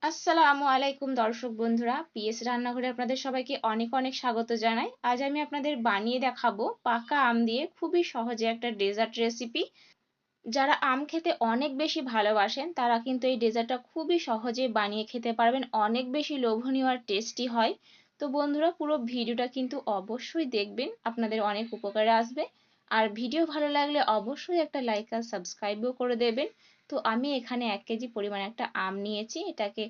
আসসালামু আলাইকুম দর্শক বন্ধুরা, পিএস রান্নাঘরে আপনাদের সবাইকে অনেক অনেক স্বাগত জানাই। আজ আমি আপনাদের বানিয়ে দেখাবো পাকা আম দিয়ে খুবই সহজে একটা ডেজার্ট রেসিপি। যারা আম খেতে অনেক বেশি ভালোবাসেন তারা কিন্তু এই ডেজার্টটা খুবই সহজে বানিয়ে খেতে পারবেন, অনেক বেশি লোভনীয় আর টেস্টি হয়। তো বন্ধুরা, পুরো ভিডিওটা কিন্তু অবশ্যই দেখবেন, আপনাদের অনেক উপকারে আসবে। আর ভিডিও ভালো লাগলে অবশ্যই একটা লাইক আর সাবস্ক্রাইবও করে দেবেন। তো আমি এখানে 1 কেজি পরিমাণ একটা আম নিয়েছি, এটাকে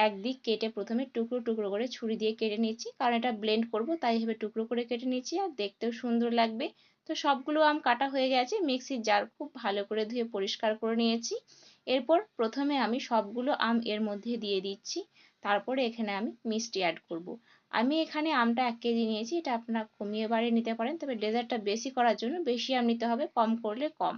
একদিক কেটে প্রথমে টুকরো টুকরো করে ছুরি দিয়ে কেটে নিচ্ছি, কারণ এটা ব্লেন্ড করব তাই এভাবে টুকরো করে কেটে নিচ্ছি আর দেখতেও সুন্দর লাগবে। তো সবগুলো আম কাটা হয়ে গেছে, মিক্সির জার খুব ভালো করে ধুয়ে পরিষ্কার করে নিয়েছি। এরপর প্রথমে আমি সবগুলো আম এর মধ্যে দিয়ে দিচ্ছি, তারপরে এখানে আমি মিষ্টি অ্যাড করব। আমি এখানে আমটা 1 কেজি নিয়েছি, এটা আপনারা কমিয়ে বাড়িয়ে নিতে পারেন, তবে ডেজার্টটা বেশি করার জন্য বেশি আম নিতে হবে, কম করলে কম।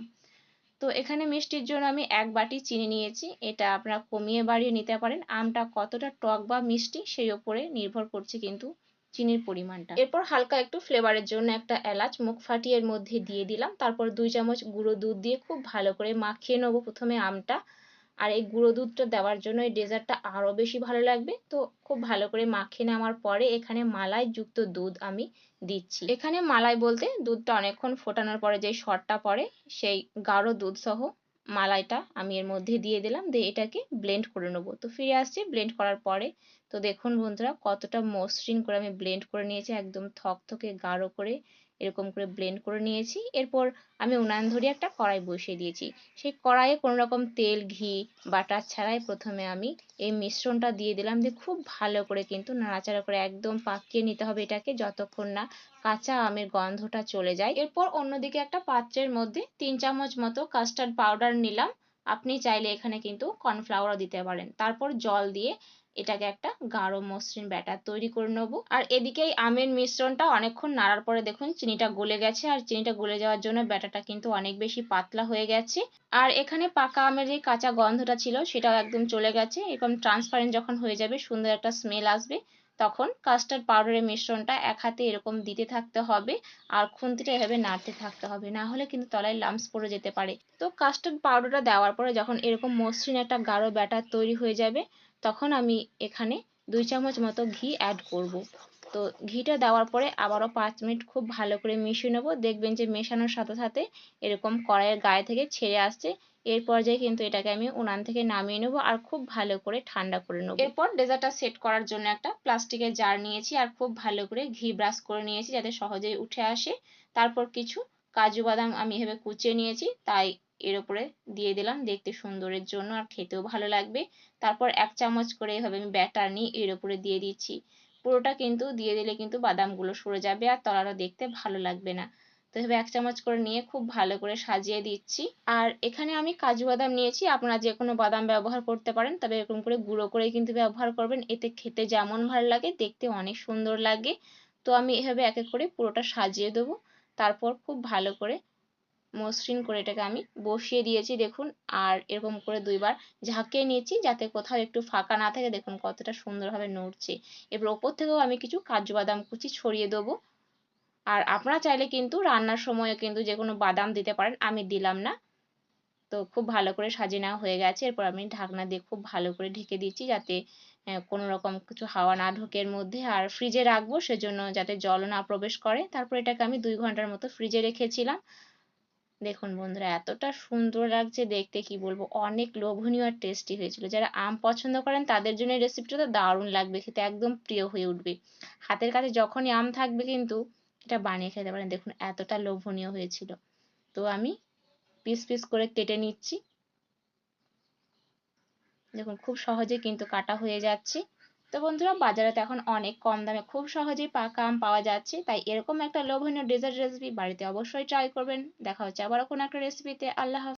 তো এখানে মিষ্টির জন্য আমি 1 বাটি চিনি নিয়েছি, এটা আপনারা কমিয়ে বাড়িয়ে নিতে পারেন। আমটা কতটা টক বা মিষ্টি সেই ওপরে নির্ভর করছে কিন্তু চিনির পরিমাণটা। এরপর হালকা একটু ফ্লেভারের জন্য একটা এলাচ মুখ ফাটিয়ে এর মধ্যে দিয়ে দিলাম, তারপর 2 চামচ গুঁড়ো দুধ দিয়ে খুব ভালো করে মাখিয়ে নেবো প্রথমে আমটা। আর এই গুঁড়ো দুধটা দেওয়ার জন্য এই ডেজার্টটা আরো বেশি ভালো লাগবে। তো খুব ভালো করে মাখিয়ে নেওয়ার পরে এখানে মালাই যুক্ত দুধ আমি দিচ্ছি। এখানে মালাই বলতে দুধটা অনেকক্ষণ ফোটানোর পরে যে সরটা পড়ে সেই গাঢ় দুধ সহ মালাইটা আমি এর মধ্যে দিয়ে দিলাম, দিয়ে এটাকে ব্লেন্ড করে নেবো। তো ফিরে আসছি ব্লেন্ড করার পরে। তো দেখুন বন্ধুরা, কতটা মসৃণ করে আমি ব্লেন্ড করে নিয়েছি, একদম থকথকে গাঢ় করে এরকম করে ব্লেন্ড করে নিয়েছি। এরপর আমি উনান ধরিয়ে একটা কড়াই বসিয়ে দিয়েছি। সেই কড়াইয়ে কোনো রকম তেল ঘি বাটার ছাড়াই প্রথমে আমি এই মিশ্রণটা দিয়ে দিলাম, দিয়ে খুব ভালো করে কিন্তু নাড়াচাড়া করে একদম পাকিয়ে নিতে হবে এটাকে, যতক্ষণ না কাঁচা আমের গন্ধটা চলে যায়। এরপর অন্যদিকে একটা পাত্রের মধ্যে 3 চামচ মতো কাস্টার্ড পাউডার নিলাম, আপনি চাইলে এখানে কিন্তু কর্নফ্লাওয়ারও দিতে পারেন। তারপর জল দিয়ে এটাকে একটা গাঢ় মসৃণ ব্যাটার তৈরি করে নেবো। আর এদিকে এই আমের মিশ্রণটা অনেকক্ষণ নাড়ার পরে দেখুন চিনিটা গলে গেছে, আর চিনিটা গলে যাওয়ার জন্য ব্যাটারটা কিন্তু অনেক বেশি পাতলা হয়ে গেছে। আর এখানে পাকা আমের যে কাঁচা গন্ধটা ছিল সেটাও একদম চলে গেছে। এরকম ট্রান্সপারেন্ট যখন হয়ে যাবে, সুন্দর একটা স্মেল আসবে, তখন কাস্টার্ড পাউডারের মিশ্রণটা এক হাতে এরকম দিতে থাকতে হবে আর খুন্তিটা এভাবে নাড়তে থাকতে হবে, না হলে কিন্তু তলায় লাম্পস পড়ে যেতে পারে। তো কাস্টার্ড পাউডারটা দেওয়ার পরে যখন এরকম মসৃণ একটা গাঢ় ব্যাটার তৈরি হয়ে যাবে, তখন আমি এখানে 2 চামচ মতো ঘি অ্যাড করব। তো ঘিটা দেওয়ার পরে আবারও 5 মিনিট খুব ভালো করে মিশিয়ে নেবো। দেখবেন যে মেশানোর সাথে সাথে এরকম কড়াইয়ের গায়ে থেকে ছেড়ে আসছে। এর পর্যায়ে কিন্তু এটাকে আমি উনান থেকে নামিয়ে নেবো আর খুব ভালো করে ঠান্ডা করে নেবো। এরপর ডেজার্টটা সেট করার জন্য একটা প্লাস্টিকের জার নিয়েছি আর খুব ভালো করে ঘি ব্রাশ করে নিয়েছি যাতে সহজেই উঠে আসে। তারপর কিছু কাজু বাদাম আমি এভাবে কুচিয়ে নিয়েছি, তাই এর উপরে দিয়ে দিলাম দেখতে সুন্দরের জন্য, আর খেতেও ভালো লাগবে। তারপর 1 চামচ করে এভাবে আমি ব্যাটার নিয়ে এর উপরে দিয়ে দিচ্ছি। পুরোটা কিন্তু দিয়ে দিলে কিন্তু বাদামগুলো সরে যাবে আর তলাটা দেখতে ভালো লাগবে না। তো এভাবে 1 চামচ করে নিয়ে খুব ভালো করে সাজিয়ে দিচ্ছি। আর এখানে আমি কাজু বাদাম নিয়েছি, আপনারা যে কোনো বাদাম ব্যবহার করতে পারেন, তবে এরকম করে গুঁড়ো করে কিন্তু ব্যবহার করবেন, এতে খেতে যেমন ভালো লাগে দেখতে অনেক সুন্দর লাগে। তো আমি এভাবে এক এক করে পুরোটা সাজিয়ে দেবো। তারপর খুব ভালো করে মসৃণ করে এটাকে আমি বসিয়ে দিয়েছি দেখুন। আর এরকম করে 2বার ঝাঁকিয়ে নিয়েছি যাতে কোথাও একটু ফাঁকা না থাকে, দেখুন কতটা সুন্দরভাবে নড়ছে। এবার ওপর থেকেও আমি কিছু কাজু বাদাম কুচি ছড়িয়ে দেবো। আর আপনারা চাইলে কিন্তু রান্নার সময়ও কিন্তু যে কোনো বাদাম দিতে পারেন, আমি দিলাম না। তো খুব ভালো করে সাজিয়ে নেওয়া হয়ে গেছে। এরপর আমি ঢাকনা দিয়ে খুব ভালো করে ঢেকে দিচ্ছি যাতে কোনো রকম কিছু হাওয়া না ঢোকে এর মধ্যে। আর ফ্রিজে রাখবো সেজন্য যাতে জলও না প্রবেশ করে। তারপর এটাকে আমি 2 ঘন্টার মতো ফ্রিজে রেখেছিলাম। দেখুন বন্ধুরা, এতটা সুন্দর লাগছে দেখতে কি বলবো, অনেক লোভনীয় আর টেস্টি হয়েছিল। যারা আম পছন্দ করেন তাদের জন্য এই রেসিপিটা তো দারুণ লাগবে খেতে, একদম প্রিয় হয়ে উঠবে। হাতের কাছে যখনই আম থাকবে কিন্তু এটা বানিয়ে খেতে পারেন, দেখুন এতটা লোভনীয় হয়েছিল। তো আমি পিস পিস করে কেটে নিচ্ছি, দেখুন খুব সহজে কিন্তু কাটা হয়ে যাচ্ছে। তো বন্ধুরা, বাজারে তো এখন অনেক কম দামে খুব সহজেই পাকা আম পাওয়া যাচ্ছে, তাই এরকম একটা লোভনীয় ডেজার্ট রেসিপি বাড়িতে অবশ্যই ট্রাই করবেন। দেখা হচ্ছে আবারও কোনো একটা রেসিপিতে। আল্লাহ হাফেজ।